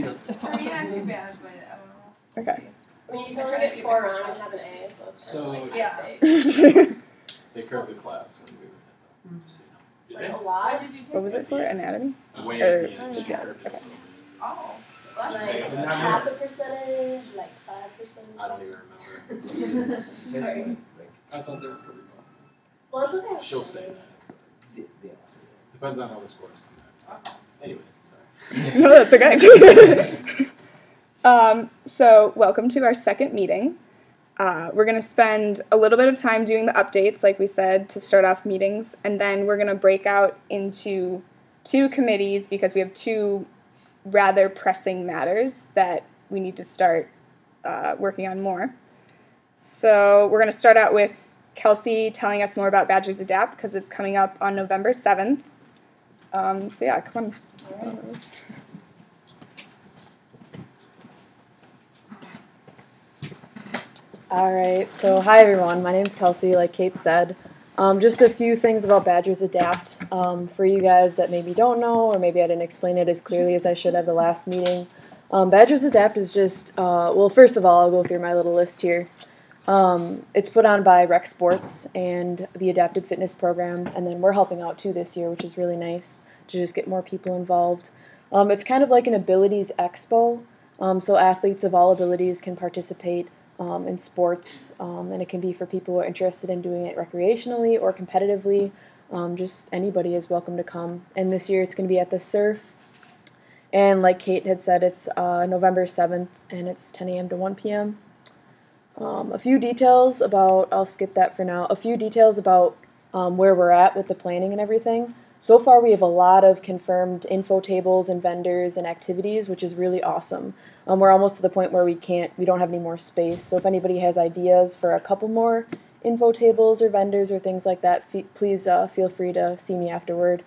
For me, not too bad, but I don't know. Okay. I mean, you can only get 4 wrong and have an A, so it's kind of like yeah. state. They curved the class when we were in the Like a lot. What did you take? What was it for? Anatomy? way Or- at the end. yeah, okay. Oh. Like Like, half a percentage, like 5%. I don't even remember. Sorry. I thought they were pretty Well, that's what they have She'll to say that. Depends on how the scores come back. Anyways, sorry. No, that's okay. So welcome to our second meeting. We're going to spend a little bit of time doing the updates, like we said, to start off meetings, and then we're going to break out into 2 committees because we have 2 rather pressing matters that we need to start working on more. So we're going to start out with Kelsey telling us more about Badgers Adapt because it's coming up on November 7th. So yeah, come on. All right. All right, so hi everyone, my name's Kelsey, like Kate said. Just a few things about Badgers Adapt for you guys that maybe don't know, or maybe I didn't explain it as clearly as I should at the last meeting. Badgers Adapt is just, well, first of all, I'll go through my little list here. It's put on by Rec Sports and the Adapted Fitness Program, and then we're helping out too this year, which is really nice to just get more people involved. It's kind of like an abilities expo, so athletes of all abilities can participate in sports, and it can be for people who are interested in doing it recreationally or competitively. Just anybody is welcome to come. And this year it's going to be at the Surf, and like Kate had said, it's November 7th, and it's 10 a.m. to 1 p.m. A few details about, I'll skip that for now, a few details about where we're at with the planning and everything. So far we have a lot of confirmed info tables and vendors and activities, which is really awesome. We're almost to the point where we don't have any more space. So if anybody has ideas for a couple more info tables or vendors or things like that, please feel free to see me afterward.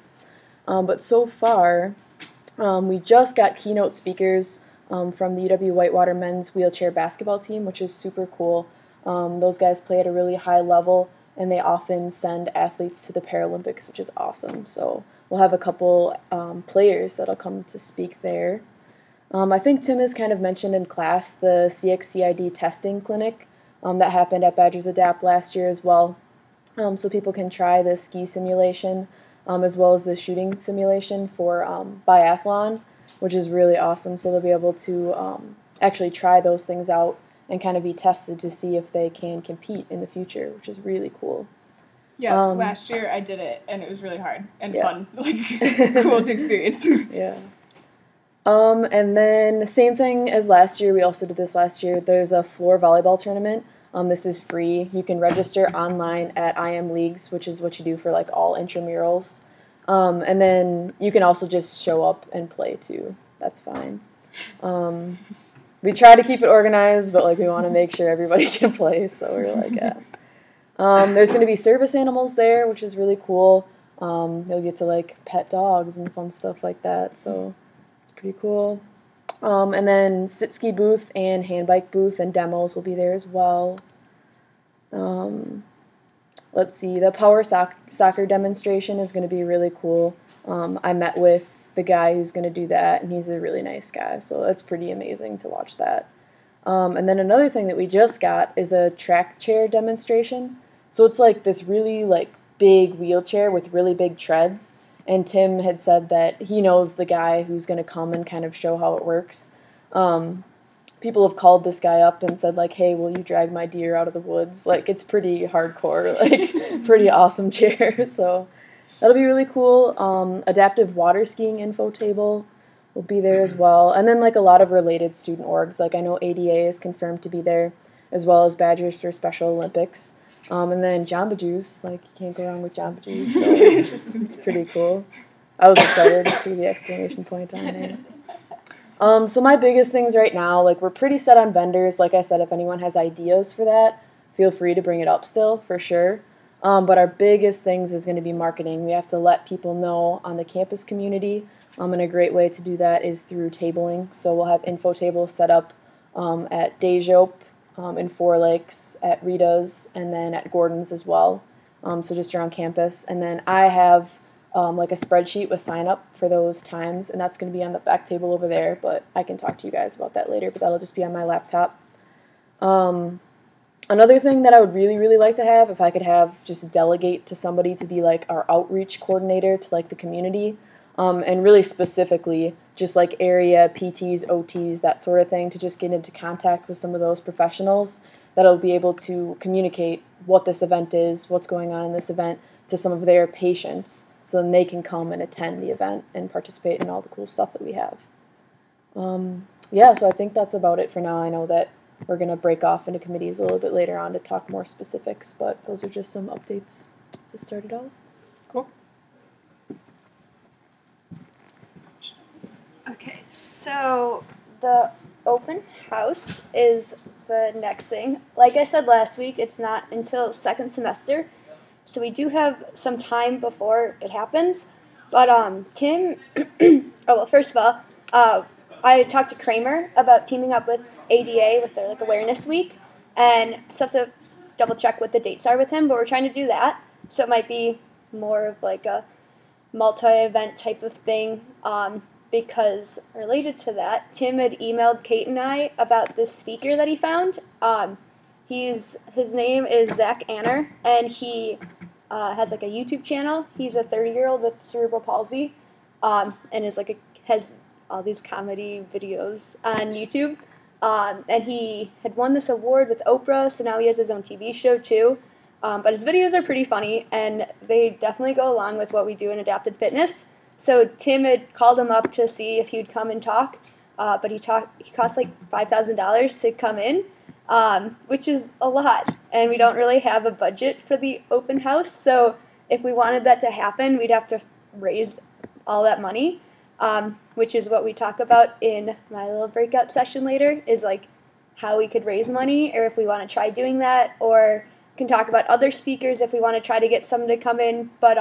But so far, we just got keynote speakers from the UW Whitewater men's wheelchair basketball team, which is super cool. Those guys play at a really high level, and they often send athletes to the Paralympics, which is awesome. So we'll have a couple players that'll come to speak there. I think Tim has kind of mentioned in class the CXCID testing clinic that happened at Badgers Adapt last year as well. So people can try the ski simulation as well as the shooting simulation for biathlon, which is really awesome. So they'll be able to actually try those things out and kind of be tested to see if they can compete in the future, which is really cool. Yeah, last year I did it, and it was really hard and fun, like cool to experience. Yeah. And then same thing as last year. We also did this last year. There's a floor volleyball tournament. This is free. You can register online at IM Leagues, which is what you do for like all intramurals. And then you can also just show up and play too. That's fine. We try to keep it organized, but like we want to make sure everybody can play. So we're like, yeah. There's going to be service animals there, which is really cool. You'll get to like pet dogs and fun stuff like that. So it's pretty cool. And then sit ski booth and handbike booth and demos will be there as well. Let's see, the power soccer demonstration is going to be really cool. I met with the guy who's going to do that, and he's a really nice guy, so that's pretty amazing to watch that. And then another thing that we just got is a track chair demonstration. So it's like this really like big wheelchair with really big treads, and Tim had said that he knows the guy who's going to come and kind of show how it works. People have called this guy up and said like, hey, will you drag my deer out of the woods? Like, it's pretty hardcore, like pretty awesome chair. So that'll be really cool. Adaptive water skiing info table will be there as well. And then like a lot of related student orgs. Like I know ADA is confirmed to be there, as well as Badgers for Special Olympics. And then Jamba Juice, like you can't go wrong with Jamba Juice. So it's pretty cool. I was excited to see the exclamation point on there. So my biggest things right now, like we're pretty set on vendors. Like I said, if anyone has ideas for that, feel free to bring it up still, for sure. But our biggest things is going to be marketing. We have to let people know on the campus community, and a great way to do that is through tabling. So we'll have info tables set up at Dejope, in Four Lakes, at Rita's, and then at Gordon's as well. So just around campus. And then I have like a spreadsheet with sign up for those times, and that's going to be on the back table over there, but I can talk to you guys about that later, but that'll just be on my laptop. Another thing that I would really, really like to have, if I could have just delegate to somebody to be like our outreach coordinator to like the community, and really specifically just like area PTs, OTs, that sort of thing, to just get into contact with some of those professionals that'll be able to communicate what this event is, what's going on in this event to some of their patients, so then they can come and attend the event and participate in all the cool stuff that we have. Yeah, so I think that's about it for now. I know that we're going to break off into committees a little bit later on to talk more specifics, but those are just some updates to start it off. Cool. Okay, so the open house is the next thing. Like I said last week, it's not until second semester, so we do have some time before it happens. But Tim, first of all, I talked to Kramer about teaming up with ADA with their like awareness week, and I still have to double check what the dates are with him, but we're trying to do that, so it might be more of like a multi-event type of thing, because related to that, Tim had emailed Kate and I about this speaker that he found. His name is Zach Anner, and he has like a YouTube channel. He's a 30-year-old with cerebral palsy, and has all these comedy videos on YouTube. And he had won this award with Oprah, so now he has his own TV show too. But his videos are pretty funny, and they definitely go along with what we do in Adapted Fitness. So Tim had called him up to see if he'd come and talk, but he cost like $5,000 to come in, which is a lot, and we don't really have a budget for the open house. So if we wanted that to happen, we'd have to raise all that money. Which is what we talk about in my little breakout session later, is like how we could raise money, or if we want to try doing that, or can talk about other speakers if we want to try to get someone to come in. But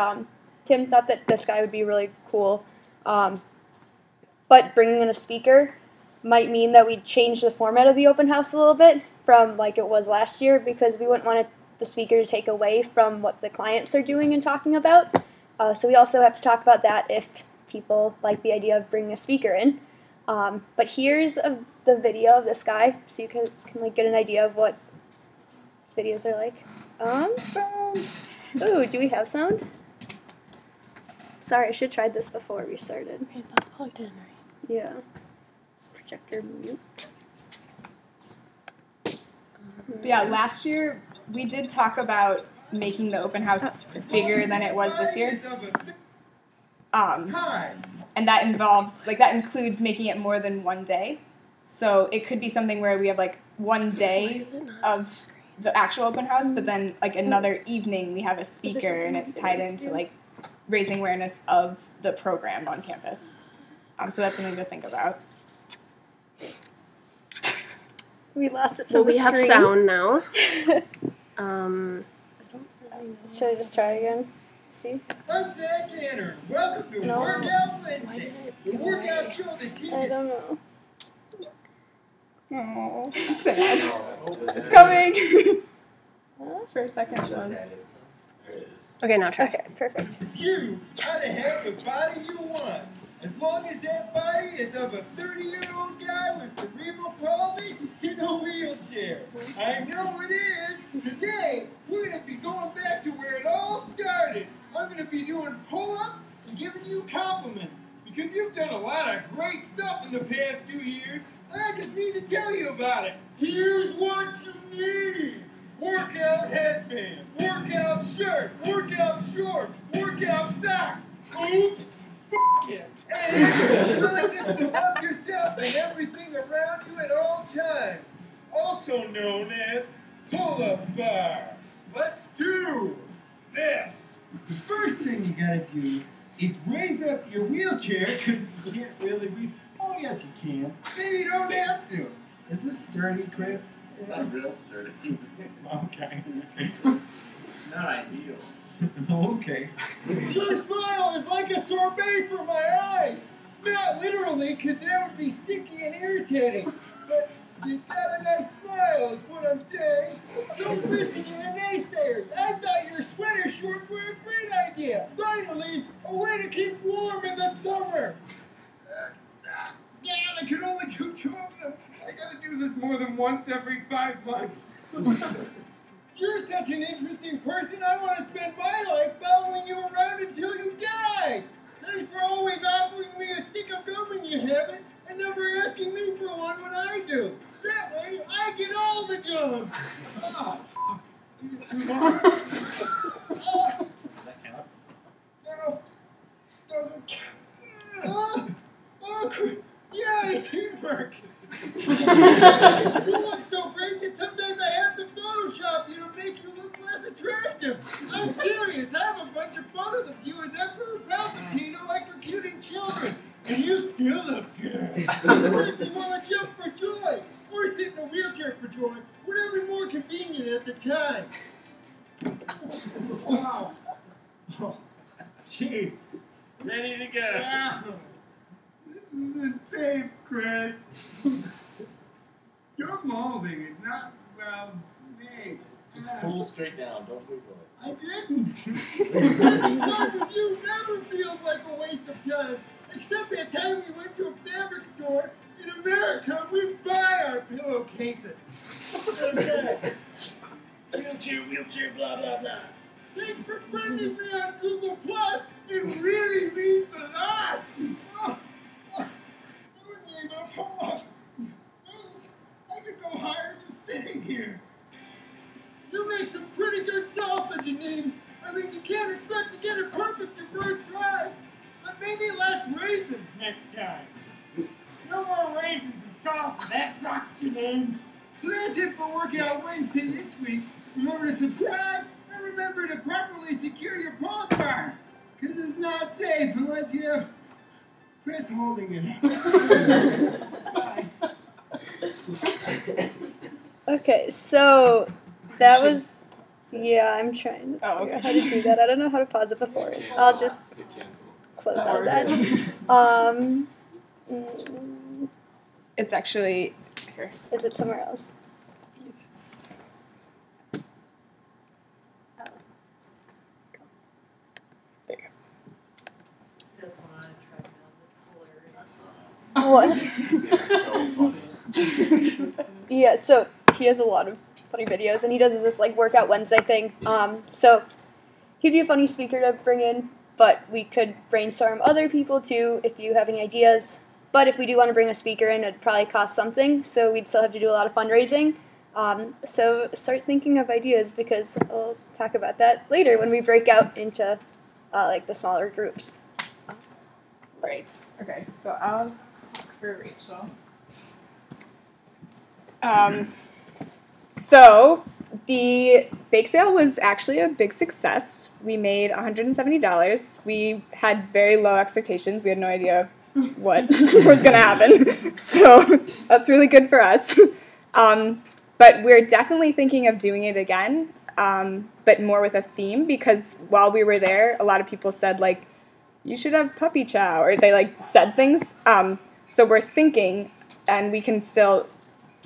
Tim thought that this guy would be really cool. But bringing in a speaker might mean that we change the format of the open house a little bit from like it was last year, because we wouldn't want the speaker to take away from what the clients are doing and talking about. So we also have to talk about that if people like the idea of bringing a speaker in. But here's the video of this guy, so you can like get an idea of what his videos are like. Ooh, do we have sound? Sorry, I should have tried this before we started. Okay, that's plugged in, right? Yeah. Projector mute. But yeah, last year we did talk about making the open house bigger than it was this year. And that includes making it more than one day. So it could be something where we have like one day of the actual open house, but then like another evening we have a speaker, and it's tied into like raising awareness of the program on campus. So that's something to think about. We lost it from Well, the we have screen. sound now. I don't really know. Should I just try again? See? I'm Zach Anner. Welcome to No. Workout Why did Wednesday, it the go workout away? show that teaches I don't know. Oh, sad. It's coming. For a second it was. There it is. Okay, now try. Okay, perfect. you how to have the body you want. As long as that body is of a 30-year-old guy with cerebral palsy in a wheelchair. I know it is. Today, we're going to be going back to where it all started. I'm going to be doing pull-ups and giving you compliments, because you've done a lot of great stuff in the past 2 years. I just need to tell you about it. Here's what you need. Workout headband, workout shirt, workout shorts, workout socks. Oops, f*** it. And willingness to love yourself and everything around you at all times. Also known as pull-up bar. Let's do this. The first thing you gotta do is raise up your wheelchair, because you can't really reach. Oh, yes, you can. Maybe you don't have to. Is this sturdy, Chris? It's not real sturdy. Okay. It's not ideal. Okay. Your smile is like a sorbet for my eyes. Not literally, because that would be sticky and irritating. But you've got a nice smile, is what I'm saying. Don't listen to the naysayers. I thought your sweater shorts were a great idea. Finally, a way do this more than once every 5 months. You're such an interesting person, I want to spend my life following you around until you die. Thanks for always offering me a stick of gum when you have it, and never asking me for one when I do. That way, I get all the gum. Ah, you get too much. Does that count? No, doesn't count. Yeah, teamwork. You look so great that sometimes I have to Photoshop you to make you look less attractive. I'm serious. I have a bunch of photos of you as Emperor Palpatine electrocuting children, and you still look good. Makes me want to jump for joy, or sit in a wheelchair for joy, whatever's more convenient at the time. Wow. Oh, jeez. Ready to go. Wow. This is insane, Craig. Your molding is not well made. Just pull straight down. Don't wiggle it. I didn't. Spending time with you never feels like a waste of time. Except that time we went to a fabric store in America, we buy our pillowcases. Okay. Wheelchair, blah, blah, blah. Thanks for friending me on Google Plus. It really means a lot. I could go higher just sitting here. You make some pretty good salsa, Janine. I mean, you can't expect to get it perfect your first try. But maybe less raisins next time. No more raisins and salsa. That sucks, Janine. So that's it for Workout Wednesday this week. Remember to subscribe and remember to properly secure your pulse bar. Because it's not safe unless you have Chris holding it. Bye. Okay, so that was. Yeah, I'm trying to figure Oh, okay. out how to do that. I don't know how to pause it before. I'll just Get canceled. close That out works. that. It's actually here. Is it somewhere else? There you That's when I tried now. That's hilarious. What? It's so funny. Yeah, so he has a lot of funny videos, and he does this like Workout Wednesday thing. So he'd be a funny speaker to bring in, but we could brainstorm other people too if you have any ideas. But if we do want to bring a speaker in, it'd probably cost something, so we'd still have to do a lot of fundraising. So start thinking of ideas, because we'll talk about that later when we break out into like the smaller groups. Great. Okay, so I'll talk for Rachel. So the bake sale was actually a big success. We made $170. We had very low expectations. We had no idea what was going to happen. So that's really good for us. But we're definitely thinking of doing it again, but more with a theme, because while we were there, a lot of people said, like, you should have puppy chow, or they, like, said things. So we're thinking, and we can still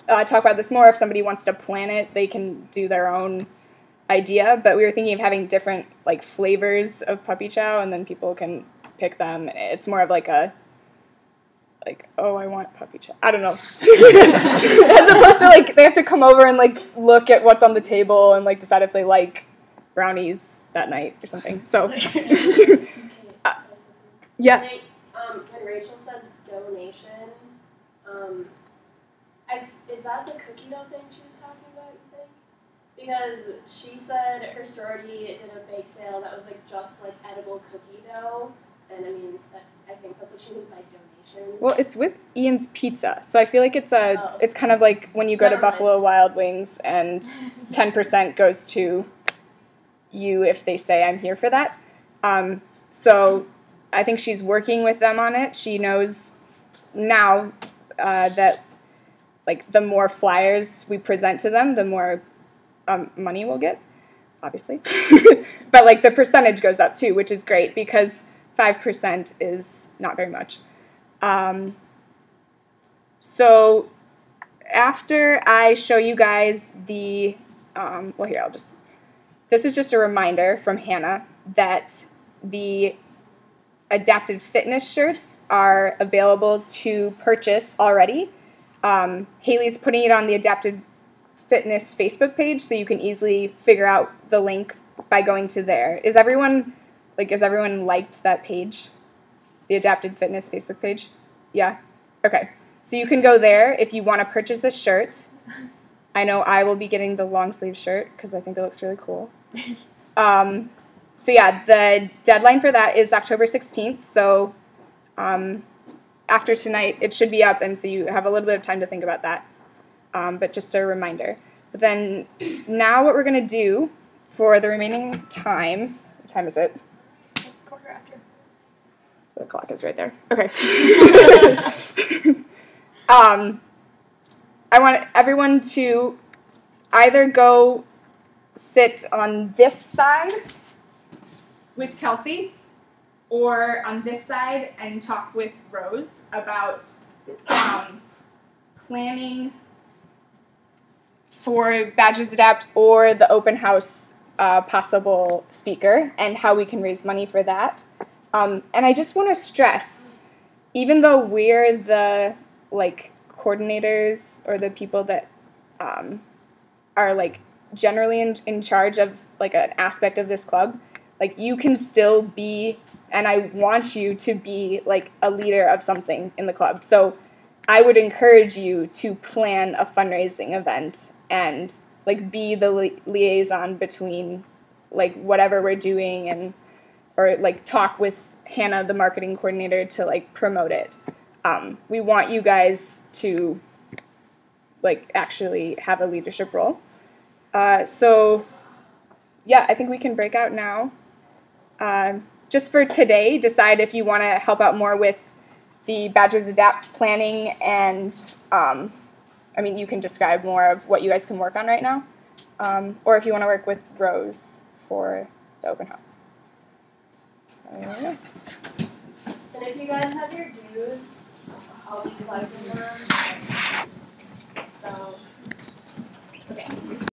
talk about this more. If somebody wants to plan it, they can do their own idea, but we were thinking of having different, like, flavors of puppy chow, and then people can pick them. It's more of like a, like, oh, I want puppy chow. I don't know. As opposed to, like, they have to come over and, like, look at what's on the table and, like, decide if they like brownies that night or something. So, yeah. When Rachel says donation, is that the cookie dough thing she was talking about, you think? Because she said her sorority did a bake sale that was like just like edible cookie dough, and I mean, I think that's what she means by donation. Well, it's with Ian's Pizza, so I feel like it's it's kind of like when you go to Never mind. Buffalo Wild Wings and 10% goes to you if they say I'm here for that. So I think she's working with them on it. She knows now that, like, the more flyers we present to them, the more money we'll get, obviously. But, like, the percentage goes up too, which is great, because 5% is not very much. So after I show you guys the, well, here, this is just a reminder from Hannah that the adapted fitness shirts are available to purchase already. Haley's putting it on the Adapted Fitness Facebook page, so you can easily figure out the link by going to there. Is everyone liked that page? The Adapted Fitness Facebook page? Yeah? Okay. So you can go there if you want to purchase a shirt. I know I will be getting the long sleeve shirt because I think it looks really cool. So yeah, the deadline for that is October 16th. So after tonight, it should be up, and so you have a little bit of time to think about that. But just a reminder. But then now what we're going to do for the remaining time, what time is it? Quarter after. The clock is right there. Okay. I want everyone to either go sit on this side with Kelsey or on this side and talk with Rose about planning for Badgers Adapt or the open house possible speaker and how we can raise money for that. And I just want to stress, even though we're the coordinators or the people that are generally in charge of an aspect of this club, you can still be, and I want you to be a leader of something in the club. So I would encourage you to plan a fundraising event and be the liaison between whatever we're doing or talk with Hannah, the marketing coordinator, to promote it. We want you guys to actually have a leadership role. So yeah, I think we can break out now. Just for today, decide if you want to help out more with the Badgers Adapt planning, and you can describe more of what you guys can work on right now, or if you want to work with Rose for the open house. And if you guys have your dues, I'll be collecting them.